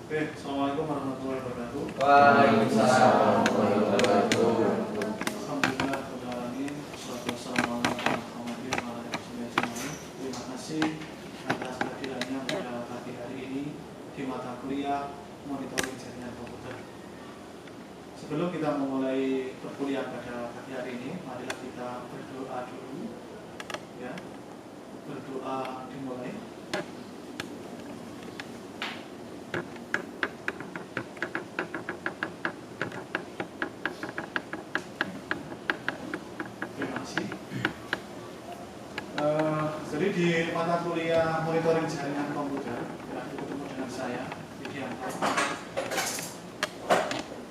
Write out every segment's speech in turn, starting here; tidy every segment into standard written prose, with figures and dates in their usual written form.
Oke, Assalamualaikum warahmatullahi wabarakatuh. Waalaikumsalam warahmatullahi wabarakatuh. Alhamdulillah, wassalamualaikum warahmatullahi wabarakatuh. Terima kasih atas kehadirannya pada pagi hari ini di mata kuliah monitoring jaringan komputer. Sebelum kita memulai perkuliahan pada pagi hari ini, marilah kita berdoa dulu, ya. Berdoa dimulai. Jadi di mata kuliah monitoring jaringan komputer, ya, ketemu dengan saya, Widianto.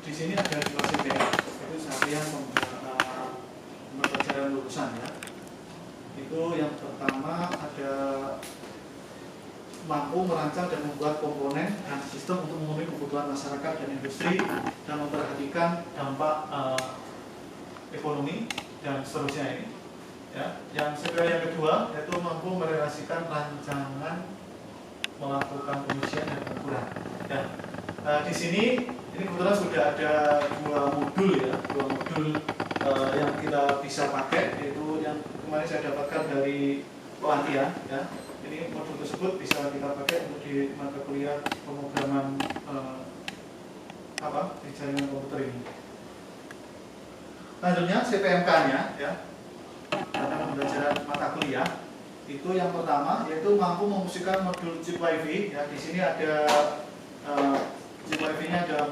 Di sini ada dua CPM, itu saya pembelajaran lulusan, ya. Itu yang pertama ada mampu merancang dan membuat komponen dan sistem untuk memenuhi kebutuhan masyarakat dan industri dan memperhatikan dampak ekonomi dan seterusnya ini. Ya, yang kedua yaitu mampu merelasikan rancangan melakukan pengisian dan pengukuran. Ya. Di sini ini kebetulan sudah ada dua modul, ya, yang kita bisa pakai, yaitu yang kemarin saya dapatkan dari pelatihan. Ya. Ini modul tersebut bisa kita pakai untuk di mata kuliah pemrograman di jaringan komputer ini. Selanjutnya CPMK-nya, ya. Pada pembelajaran mata kuliah itu yang pertama yaitu mampu memfungsikan modul chip WiFi. Ya, di sini ada chip WiFi-nya ada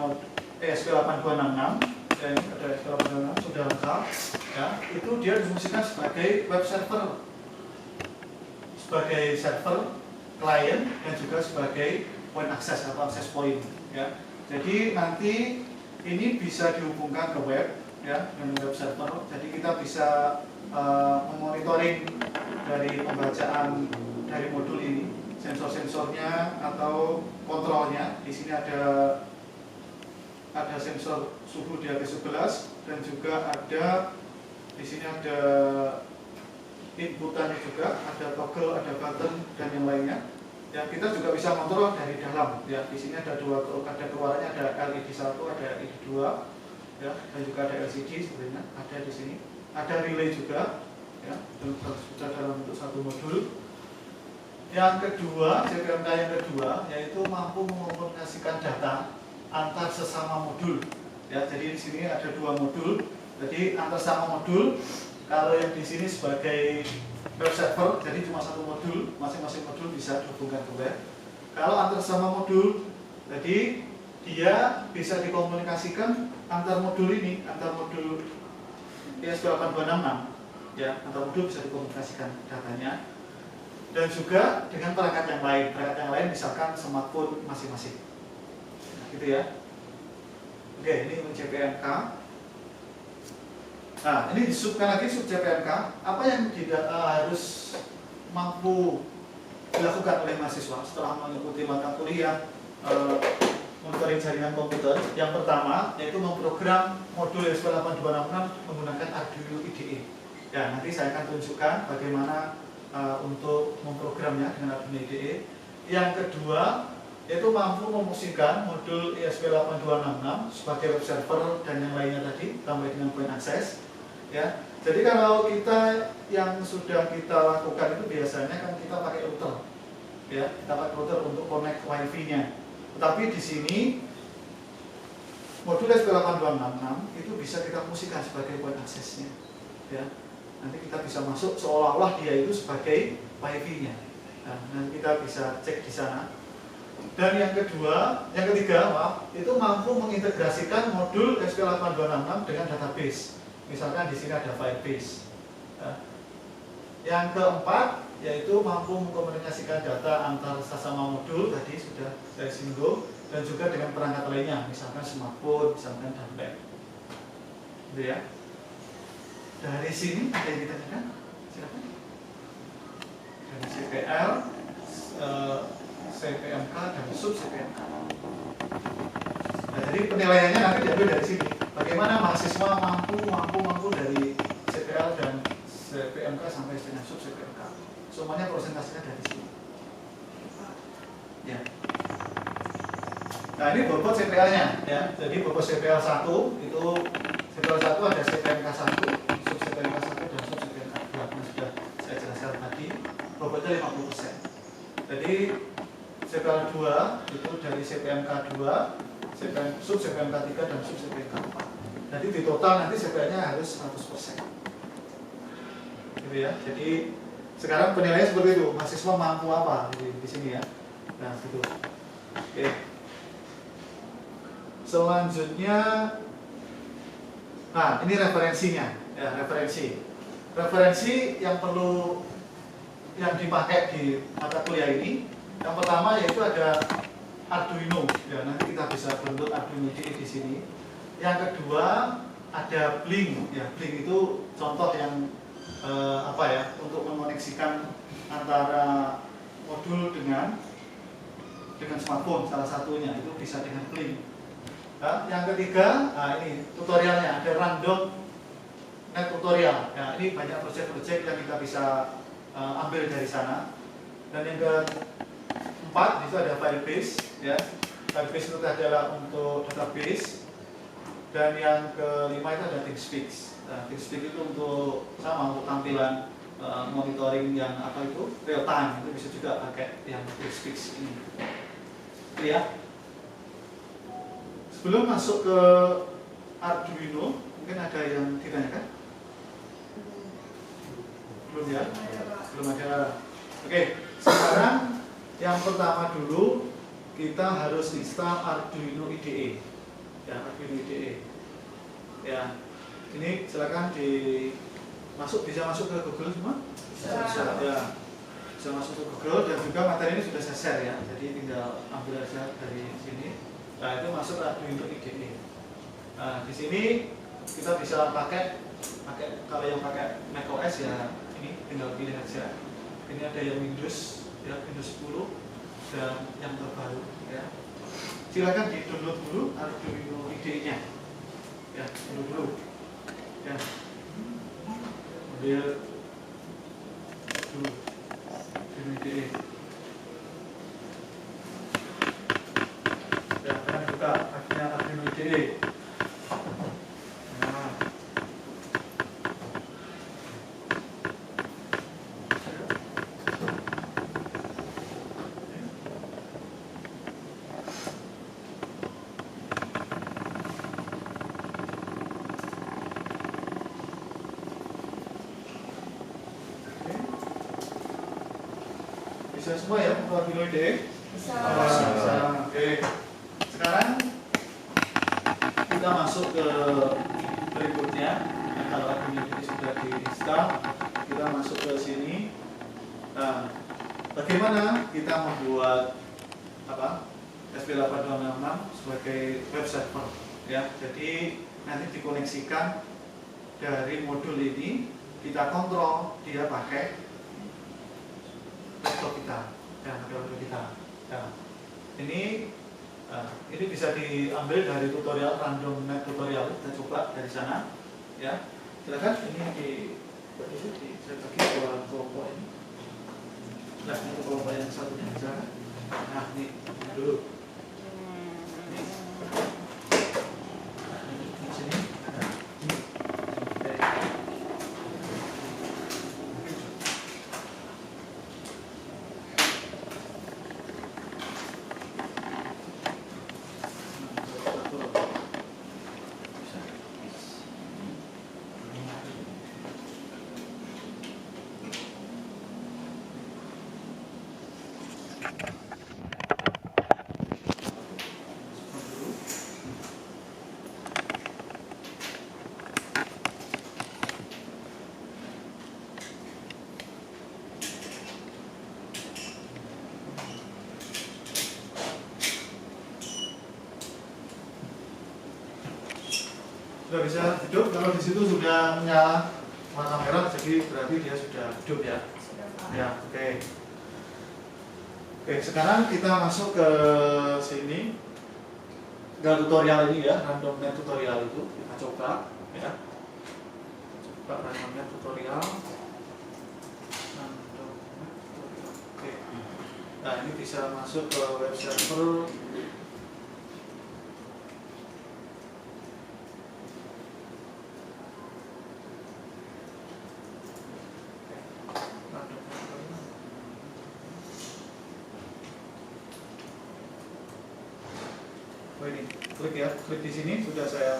ESP8266 dan ada ESP8266 sudah lengkap. Ya, itu dia difungsikan sebagai web server, klien dan juga sebagai point access atau access point. Ya, jadi nanti ini bisa dihubungkan ke web, ya, dengan web server. Jadi kita bisa memonitoring dari pembacaan dari modul ini, sensor-sensornya atau kontrolnya. Di sini ada sensor suhu di atas 11 dan juga ada di sini ada inputannya juga, ada toggle, ada button dan yang lainnya. Ya, kita juga bisa kontrol dari dalam. Ya, di sini ada keluarannya, ada LED 1, ada LED 2, ya, dan juga ada LCD sebenarnya ada di sini. Ada relay juga, ya, sudah dalam bentuk satu modul. Yang kedua, CPMK yang kedua yaitu mampu mengkomunikasikan data antar sesama modul. Ya, jadi di sini ada dua modul. Jadi antar sesama modul, kalau yang di sini sebagai web server, jadi cuma satu modul, masing-masing modul bisa dihubungkan ke web. Kalau antar sesama modul, jadi dia bisa dikomunikasikan antar modul ini, antar modul ESP8266, ya, antar modul bisa dikomunikasikan datanya, dan juga dengan perangkat yang lain misalkan smartphone masing-masing. Nah, gitu ya. Oke, ini untuk CPMK. Nah, ini disubkan lagi sub CPMK. Apa yang tidak harus mampu dilakukan oleh mahasiswa setelah mengikuti mata kuliah monitoring jaringan komputer? Yang pertama yaitu memprogram modul ESP8266 menggunakan Arduino IDE. Ya, nanti saya akan tunjukkan bagaimana untuk memprogramnya dengan Arduino IDE. Yang kedua yaitu mampu memfungsikan modul ESP8266 sebagai web server dan yang lainnya tadi, tambah dengan point access. Ya, jadi kalau kita yang sudah kita lakukan itu biasanya kan kita pakai router, ya, kita pakai router untuk connect WiFi-nya. Tetapi di sini modul ESP8266 itu bisa kita fungsikan sebagai point access-nya. Ya, nanti kita bisa masuk seolah-olah dia itu sebagai WiFi-nya. Nah, nanti kita bisa cek di sana. Dan yang ketiga, itu mampu mengintegrasikan modul ESP8266 dengan database. Misalkan di sini ada Firebase. Ya. Yang keempat yaitu mampu mengkomunikasikan data antar sesama modul, tadi sudah saya singgung, dan juga dengan perangkat lainnya, misalkan smartphone, misalkan tablet. Gitu ya. Dari sini ada yang ditanyakan? Silakan. Dari CPL, CPMK dan sub CPMK. Nah, jadi penilaiannya nanti diambil dari sini. Bagaimana mahasiswa mampu dari CPL dan CPMK sampai dengan sub CPMK. Semuanya prosentasinya dari sini. Ya. Nah ini bobot CPL-nya ya. Jadi bobot CPL 1 itu CPL 1 ada CPNK 1, sub CPNK 1 dan sub CPNK 2 yang sudah saya jelaskan tadi. Bobotnya 50%. Jadi CPL 2 itu dari CPNK 2, sub CPNK 3 dan sub CPNK 4. Nanti di total nanti CPL-nya harus 100%. Gitu ya. Jadi sekarang penilaian seperti itu. Mahasiswa mampu apa di sini ya. Nah, gitu. Oke. Selanjutnya, nah ini referensinya, ya referensi yang perlu yang dipakai di mata kuliah ini. Yang pertama yaitu ada Arduino, ya nanti kita bisa bentuk Arduino di sini. Yang kedua ada Blink, ya Blink itu contoh yang untuk mengoneksikan antara modul dengan smartphone, salah satunya itu bisa dengan Blink. Nah, yang ketiga, nah ini tutorialnya, ada random net tutorial. Nah, ini banyak proyek-proyek yang kita bisa ambil dari sana. Dan yang keempat itu ada Firebase, ya. Firebase itu adalah untuk database. Dan yang kelima itu ada ThinkSpeak. Nah, ThinkSpeak itu untuk tampilan monitoring yang real time, itu bisa juga pakai yang ThinkSpeak ini. Itu ya. Sebelum masuk ke Arduino, mungkin ada yang ditanyakan? Belum ya? Belum ada. Oke, sekarang yang pertama dulu kita harus install Arduino IDE. Ya, Arduino IDE. Ya, ini silakan bisa masuk ke Google semua? Bisa. Ya, bisa masuk ke Google dan juga materi ini sudah saya share ya. Jadi tinggal ambil aja dari sini. Nah, itu masuk Arduino IDE. Nah, di sini kita bisa pakai kalau yang pakai macOS ya ini tinggal pilih aja. Ini ada yang Windows, ya Windows 10 dan yang terbaru ya. Silakan di-download dulu Arduino IDE-nya. Ya, download dulu. Ya. Ambil dulu Arduino IDE. Ya, kan buka akhirnya Arduino IDE. Nah. Bisa semua ya untuk Arduino IDE? Bisa. Oke. Sekarang kita masuk ke berikutnya. Nah, kalau Arduino IDE sudah diinstal, kita masuk ke sini. Nah, bagaimana kita membuat SP8266 sebagai web server? Ya, jadi nanti dikoneksikan dari modul ini, kita kontrol dia pakai laptop kita, ya, laptop kita. Nah, ini bisa diambil dari tutorial random net tutorial. Kita coba dari sana, ya. Silakan ini saya bagi dua kelompok ini. Nah, ini kelompok yang satunya misalkan. Nah, ini dulu. Ini. Nah, ini di sini. Nah, ini. Sudah bisa hidup, kalau di situ sudah menyala warna merah, jadi berarti dia sudah hidup ya. Ya, oke. Oke, sekarang kita masuk ke sini. Ke tutorial ini ya, random net tutorial itu kita coba ya. Coba random net tutorial. Oke. Nah, ini bisa masuk ke web server Oh ini, klik ya, klik di sini sudah saya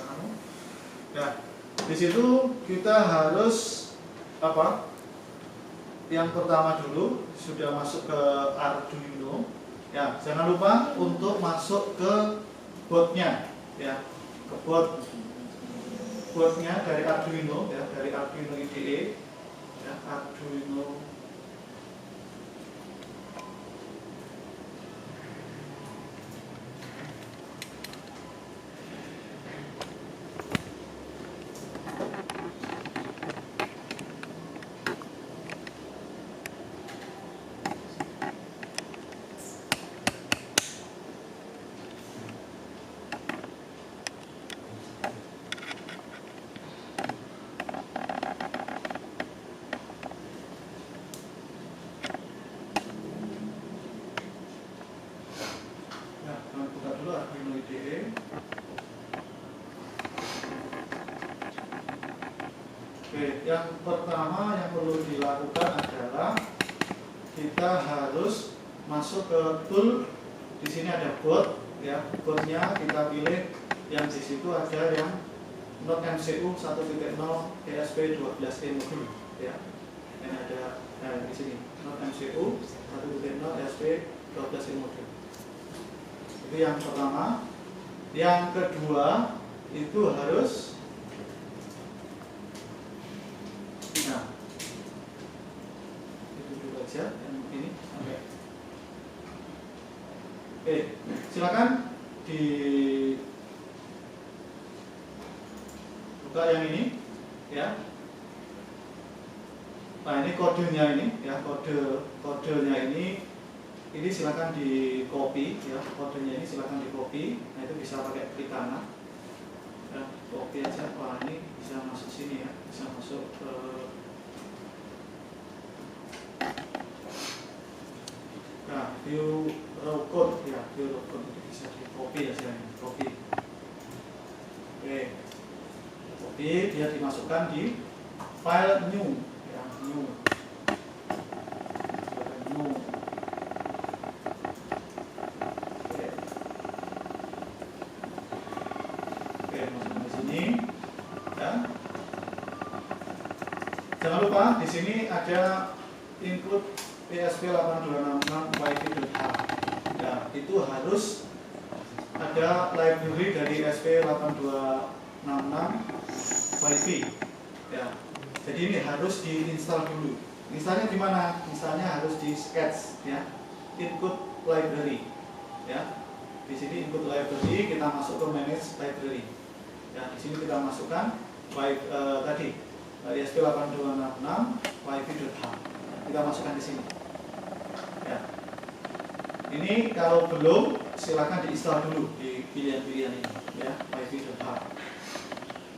Nah, di situ kita harus apa? Yang pertama dulu sudah masuk ke Arduino. Ya, jangan lupa untuk masuk ke boardnya, ya, ke boardnya dari Arduino, ya, dari Arduino IDE, ya, Arduino. Oke, yang pertama yang perlu dilakukan adalah kita harus masuk ke tool. Di sini ada board, ya. Boardnya kita pilih yang di situ ada yang Node MCU 1.0 ESP12E modul, ya. Ini ada di sini Node MCU 1.0 ESP12E modul. Itu yang pertama. Yang kedua itu harus itu dulu aja yang ini. Oke, silakan buka yang ini, ya. Nah, ini kodenya ini, ya, kodenya ini silakan di copy, ya, kodenya ini silakan di copy. Nah, itu bisa pakai klik kanan, ya, copy aja. Wah, ini bisa masuk sini, ya, bisa masuk ke view raw code, ya, view raw code itu bisa di copy ya, saya copy. Oke, copy, dia dimasukkan di file new, ya, new. Jangan lupa di sini ada input ESP8266 Wi-Fi.h. Ya, itu harus ada library dari ESP8266 Wi-Fi. Ya, jadi ini harus diinstal dulu. Installnya di mana? Installnya harus di sketch, ya. Input library. Ya, di sini input library kita masuk ke manage library. Ya, di sini kita masukkan tadi ESP8266 Wi-Fi.h. Kita masukkan di sini. Ya. Ini kalau belum, silakan diinstal dulu di pilihan-pilihan ini, ya, Wi-Fi.h.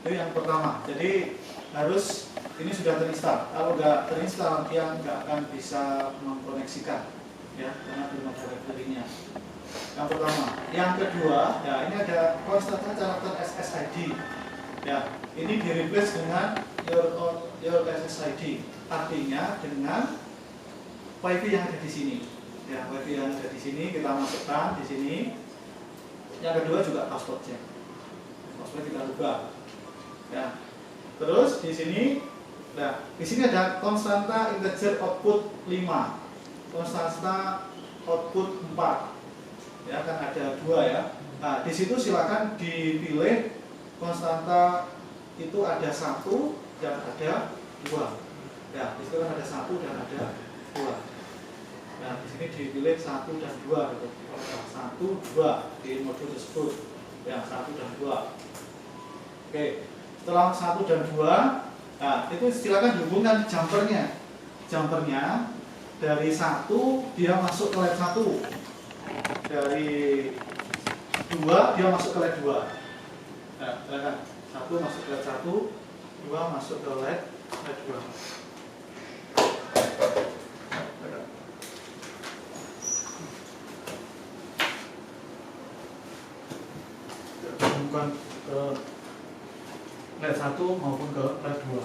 Itu yang pertama. Jadi harus ini sudah terinstall. Kalau nggak terinstall, dia nggak akan bisa mengkoneksikan, ya, karena belum ada library-nya. Yang pertama. Yang kedua, ya, ini ada konstanta character SSID. Ya, ini di replace dengan your SSID, artinya dengan Wi-Fi yang ada di sini. Ya, Wi-Fi yang ada di sini kita masukkan di sini. Yang kedua juga passwordnya. Password kita ubah. Ya. Terus di sini, nah, di sini ada konstanta integer output 5, konstanta output 4. Ya, kan ada 2, ya. Nah, di situ silakan dipilih konstanta itu ada 1 dan ada 2. Ya, di situ kan ada 1 dan ada 2. Nah, di sini dipilih 1 dan 2 gitu. 1, 2 di modul tersebut. Ya, 1 dan 2. Oke, setelah 1 dan 2, nah, itu silakan dihubungkan jumpernya. Jumpernya dari 1 dia masuk ke lab 1. Dari 2 dia masuk ke lab 2. Nah, silakan 1 masuk ke lab 1, 2 masuk ke lab 2. Bukan ke lab 1 maupun ke lab 2.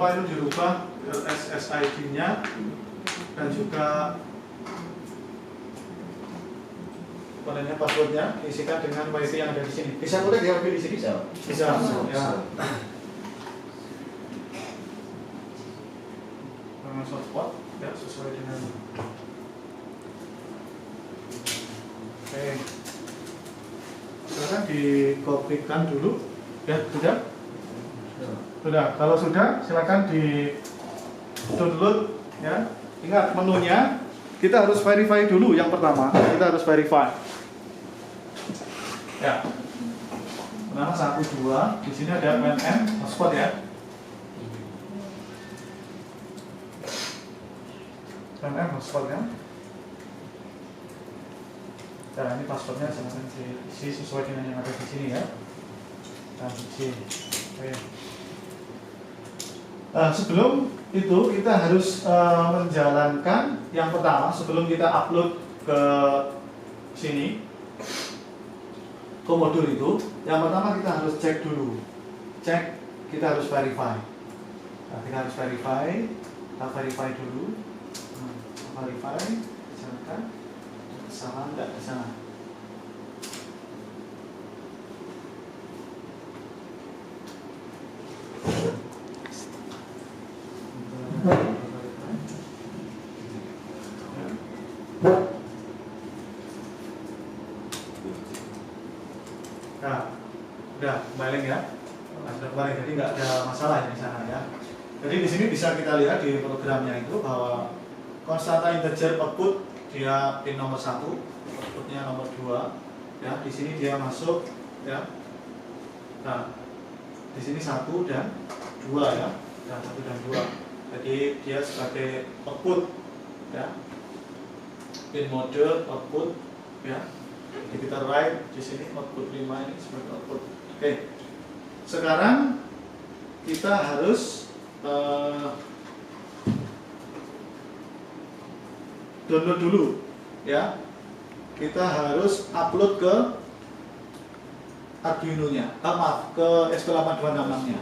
lupa itu dirubah ke SSID-nya dan juga komponennya passwordnya diisikan dengan WiFi yang ada di sini. Bisa boleh ya WiFi di sini? Bisa. Bisa. Ya. Dengan hotspot ya sesuai dengan. Oke. Sekarang dikopikan dulu. Ya, sudah? Sudah. Kalau sudah, silakan di download ya. Ingat menunya kita harus verify dulu yang pertama. Kita harus verify. Ya. Pertama 1 2, di sini ada MN hotspot ya. MN hotspot ya. Nah, ini passwordnya silakan diisi sesuai dengan yang ada di sini ya. Dan isi. Oke. Sebelum itu kita harus menjalankan yang pertama sebelum kita upload ke sini ke modul itu. Yang pertama kita harus cek dulu. Kita harus verify. Nah, kita harus verify. Kita verify dulu. Verify, misalkan kesalahan enggak di sana. Nah, udah kembali ya. Sudah kembali, jadi nggak ada masalah di sana ya. Jadi di sini bisa kita lihat di programnya itu bahwa konstanta integer output dia pin nomor 1, outputnya nomor 2. Ya, di sini dia masuk ya. Nah, di sini 1 dan 2 ya. Dan 1 dan 2. Jadi dia sebagai output ya. Pin mode output ya. Jadi kita write di sini output 5 ini sebagai output. Oke. Sekarang kita harus download dulu ya. Kita harus upload ke Arduino-nya. Maaf, ke SP8266-nya.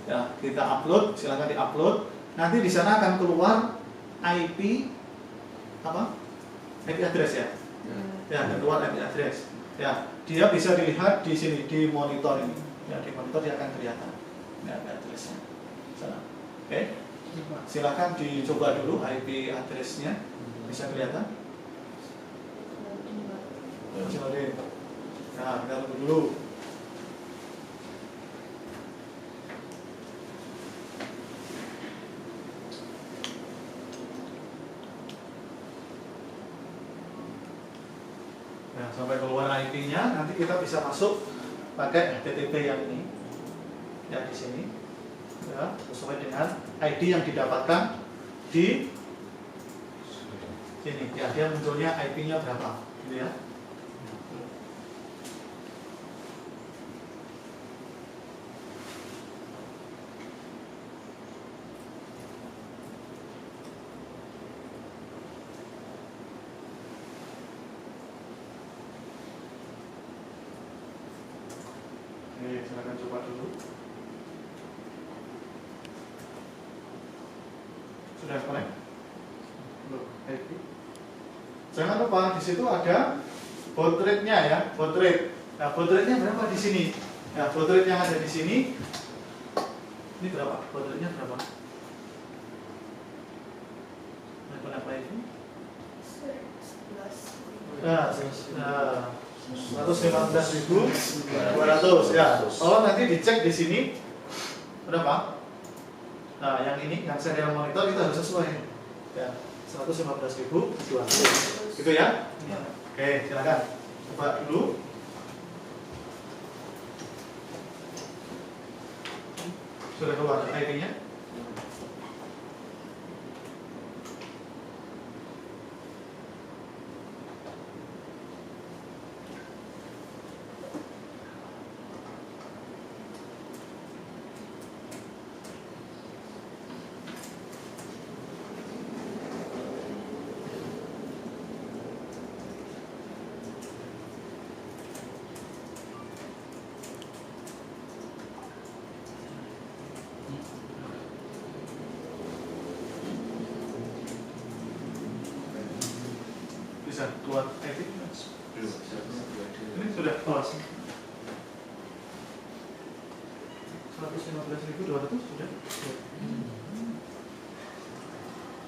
Ya, kita upload, silakan di-upload. Nanti di sana akan keluar IP apa? IP address ya. Ya, keluar IP address. Ya, dia bisa dilihat di sini di monitor ini. Ya, di monitor dia akan kelihatan. Ya, IP addressnya. Sana. Oke. Silakan dicoba dulu IP addressnya. Bisa kelihatan? Coba deh. Nah, kita tunggu dulu. Nah, sampai keluar IP-nya, nanti kita bisa masuk pakai HTTP yang ini, ya di sini, ya sesuai dengan ID yang didapatkan di sini. Ya, dia munculnya IP-nya berapa, gitu ya. Oke, silakan coba dulu. Sudah connect? Belum. Jangan lupa di situ ada baud rate-nya ya, baud rate. Nah, baud rate-nya berapa di sini? Ya, baud rate yang ada di sini. Ini berapa? Baud rate-nya berapa? Apa itu? 115.200 ya. Kalau nanti dicek di sini berapa? Nah, yang ini yang serial monitor itu harus sesuai. Ya, 115.200. Gitu ya? Oke, silakan. Coba dulu. Sudah keluar IP-nya? bisa keluar IT. Ini sudah keluar. 115.200 sudah.